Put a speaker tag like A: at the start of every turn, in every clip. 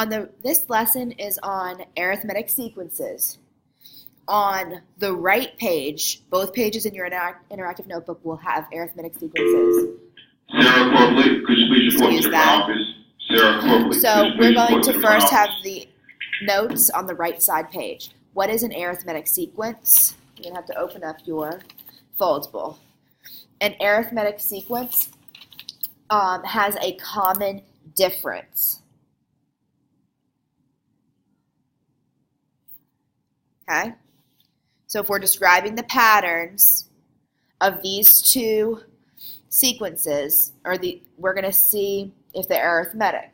A: This lesson is on arithmetic sequences. On the right page, both pages in your interactive notebook will have arithmetic sequences.
B: Sarah Copley, could you please report to my office? Sarah Copley.
A: So we're going to first have the notes on the right side page. What is an arithmetic sequence? You're going to have to open up your foldable. An arithmetic sequence has a common difference. Okay? So if we're describing the patterns of these two sequences, we're going to see if they're arithmetic.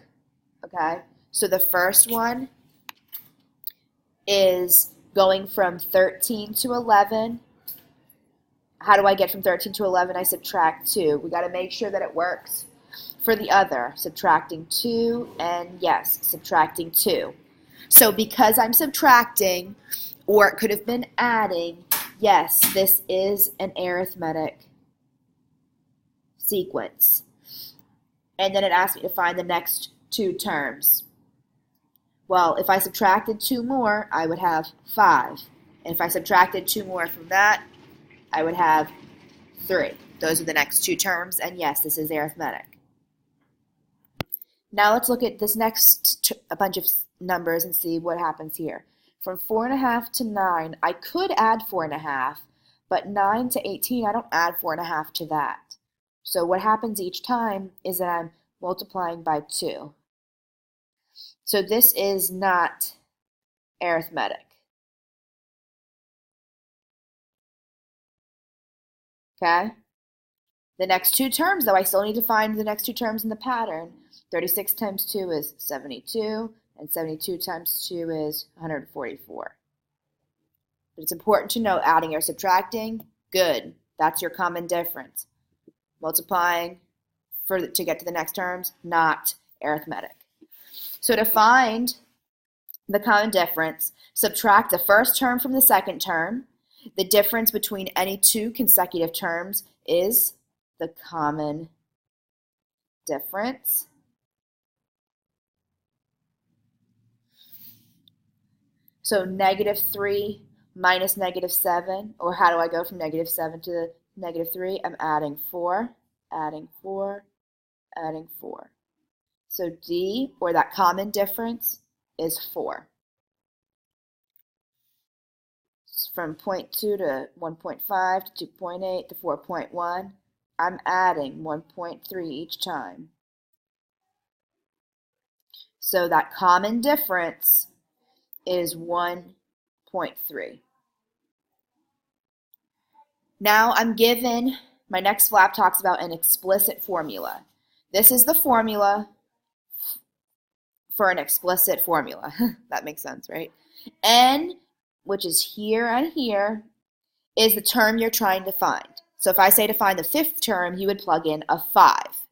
A: Okay? So the first one is going from 13 to 11. How do I get from 13 to 11? I subtract 2. We got to make sure that it works for the other. Subtracting 2 and yes, subtracting 2. So because I'm subtracting, or it could have been adding, yes, this is an arithmetic sequence. And then it asks me to find the next two terms. Well, if I subtracted 2 more, I would have 5. And if I subtracted 2 more from that, I would have 3. Those are the next two terms, and yes, this is arithmetic. Now let's look at this next a bunch of numbers and see what happens here. From 4.5 to 9, I could add 4.5, but 9 to 18, I don't add 4.5 to that. So what happens each time is that I'm multiplying by 2. So this is not arithmetic. Okay? The next two terms, though, I still need to find the next two terms in the pattern. 36 times 2 is 72, and 72 times 2 is 144. But it's important to know adding or subtracting, good. That's your common difference. Multiplying to get to the next terms, not arithmetic. So to find the common difference, subtract the first term from the second term. The difference between any two consecutive terms is the common difference. So -3 minus -7, or how do I go from -7 to -3? I'm adding 4, adding 4, adding 4. So D, or that common difference, is 4. From 0.2 to 1.5 to 2.8 to 4.1, I'm adding 1.3 each time. So that common difference is 1.3. Now I'm given, my next flap talks about an explicit formula. This is the formula for an explicit formula. That makes sense, right? N, which is here and here, is the term you're trying to find. So if I say to find the 5th term, you would plug in a 5.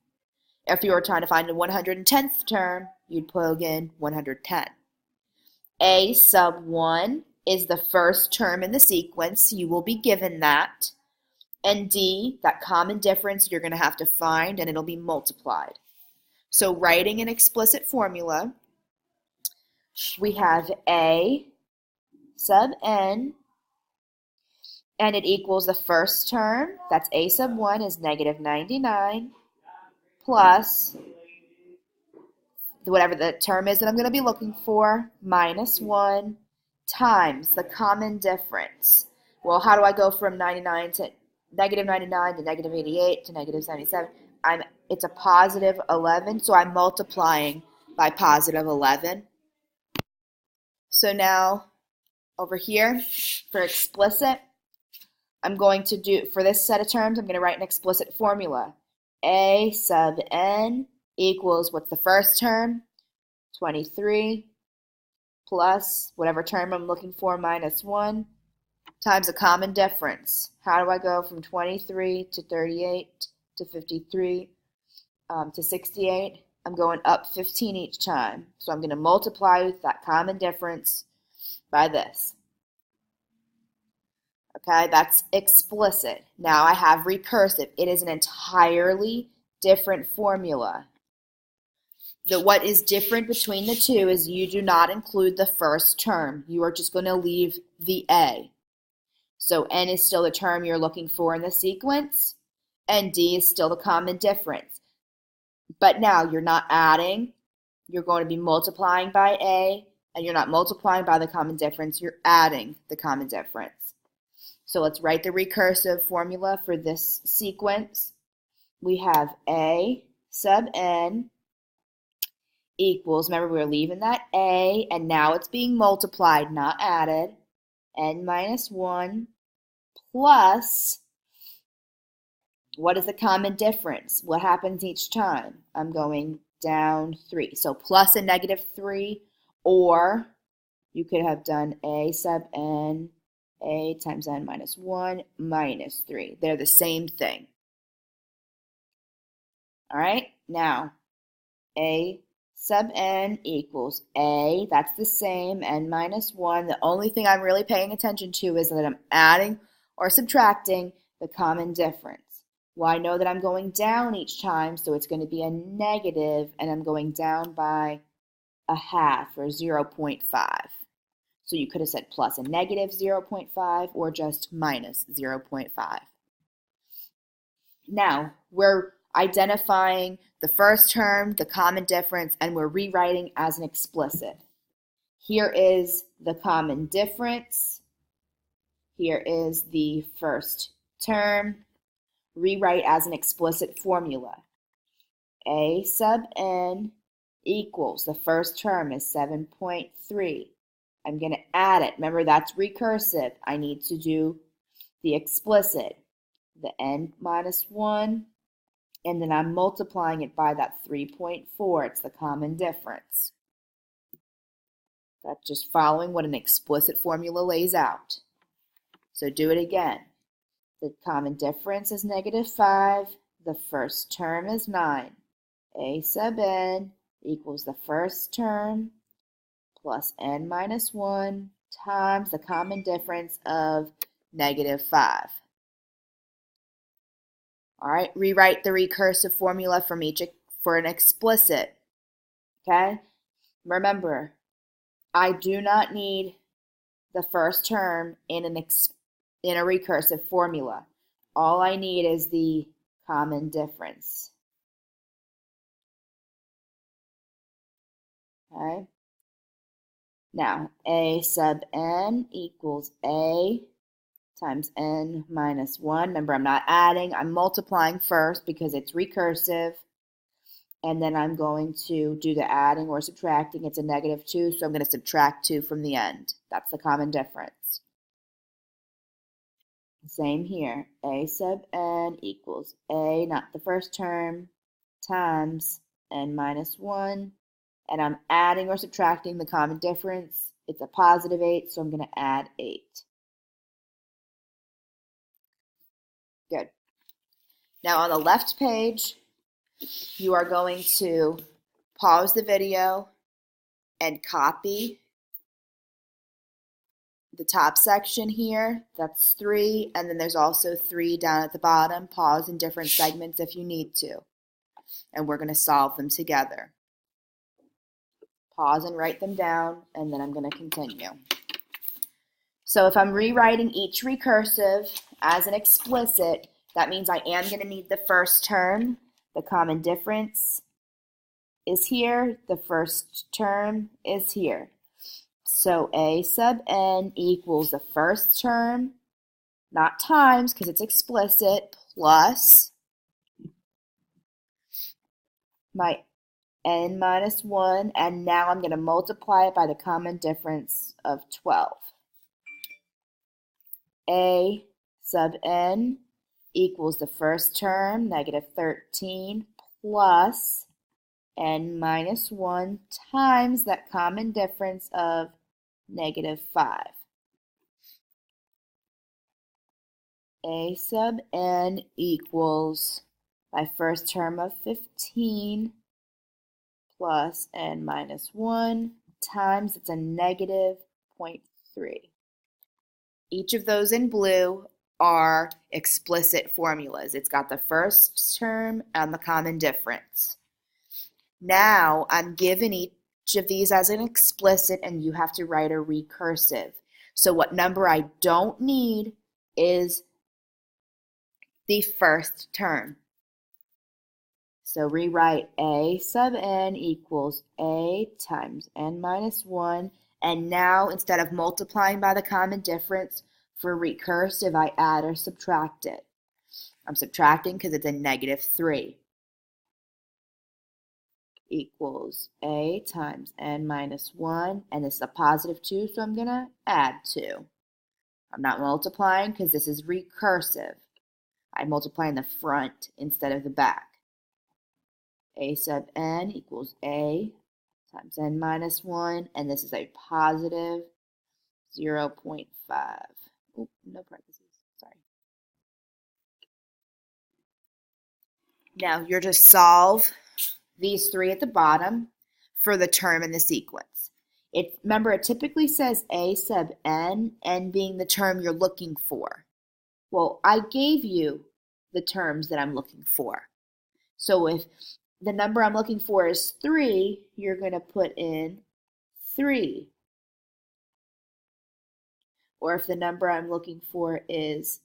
A: If you were trying to find the 110th term, you'd plug in 110. A sub 1 is the first term in the sequence. You will be given that. And D, that common difference, you're going to have to find, and it'll be multiplied. So writing an explicit formula, we have A sub n, and it equals the first term, that's A sub 1 is -99, plus whatever the term is that I'm going to be looking for, -1, times the common difference. Well, how do I go from -99 to -88 to -77? It's a positive 11, so I'm multiplying by positive 11. So now, over here, for explicit, I'm going to do, for this set of terms, I'm going to write an explicit formula. A sub n equals, what's the first term? 23 plus whatever term I'm looking for, -1, times a common difference. How do I go from 23 to 38 to 53 to 68? I'm going up 15 each time. So I'm going to multiply that common difference by this. Okay, that's explicit. Now I have recursive. It is an entirely different formula. what is different between the two is you do not include the first term. You are just going to leave the A. So n is still the term you're looking for in the sequence, and d is still the common difference. But now you're not adding, you're going to be multiplying by A, and you're not multiplying by the common difference, you're adding the common difference. So let's write the recursive formula for this sequence. We have A sub n equals, remember we were leaving that A, and now it's being multiplied, not added, n minus 1 plus, what is the common difference? What happens each time? I'm going down 3. So plus a negative 3, or you could have done A sub n, A times n minus 1 minus 3. They're the same thing. All right, now A sub n equals A, that's the same, n minus 1. The only thing I'm really paying attention to is that I'm adding or subtracting the common difference. Well, I know that I'm going down each time, so it's going to be a negative, and I'm going down by a half, or 0.5. So you could have said plus a negative 0.5 or just minus 0.5. Now, we're identifying the first term, the common difference, and we're rewriting as an explicit. Here is the common difference. Here is the first term. Rewrite as an explicit formula. A sub n equals, the first term is 7.3. I'm going to add it. Remember, that's recursive. I need to do the explicit, the n minus 1, and then I'm multiplying it by that 3.4. It's the common difference. That's just following what an explicit formula lays out. So do it again. The common difference is negative 5. The first term is 9. A sub n equals the first term plus n minus 1 times the common difference of negative 5. All right, rewrite the recursive formula for an explicit. Okay? Remember, I do not need the first term in a recursive formula. All I need is the common difference. Okay? Now, A sub n equals A times n minus 1. Remember, I'm not adding, I'm multiplying first because it's recursive. And then I'm going to do the adding or subtracting. It's a negative 2, so I'm going to subtract 2 from the end. That's the common difference. Same here. A sub n equals A, not the first term, times n minus 1. And I'm adding or subtracting the common difference. It's a positive 8, so I'm going to add 8. Good. Now on the left page, you are going to pause the video and copy the top section here. That's 3, and then there's also 3 down at the bottom. Pause in different segments if you need to. And we're going to solve them together. Pause and write them down, and then I'm going to continue. So if I'm rewriting each recursive as an explicit, that means I am going to need the first term. The common difference is here. The first term is here. So A sub n equals the first term, not times because it's explicit, plus my n minus 1, and now I'm going to multiply it by the common difference of 12. A sub n equals the first term, negative 13, plus n minus 1 times that common difference of negative 5. A sub n equals my first term of 15 plus n minus 1 times, it's a negative 0.3. Each of those in blue are explicit formulas. It's got the first term and the common difference. Now I'm given each of these as an explicit, and you have to write a recursive. So what number I don't need is the first term. So rewrite a sub n equals a times n minus 1. And now instead of multiplying by the common difference, for recursive I add or subtract it. I'm subtracting because it's a negative 3. Equals a times n minus 1. And this is a positive 2, so I'm going to add 2. I'm not multiplying because this is recursive. I multiply in the front instead of the back. A sub n equals a times n minus 1, and this is a positive 0.5. Oop, no parentheses, sorry. Now you're to solve these three at the bottom for the term in the sequence. Remember, it typically says a sub n, n being the term you're looking for. Well, I gave you the terms that I'm looking for. So if the number I'm looking for is 3, you're going to put in 3. Or if the number I'm looking for is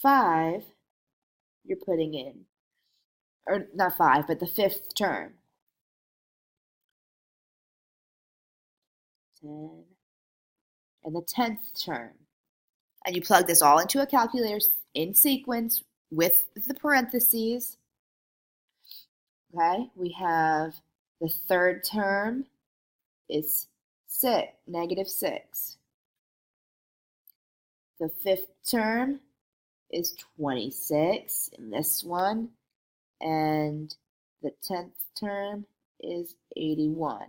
A: 5, you're putting in, or not 5, but the 5th term. 10. And the 10th term. And you plug this all into a calculator in sequence with the parentheses. Okay, we have the 3rd term is negative 6. The 5th term is 26 in this one, and the 10th term is 81.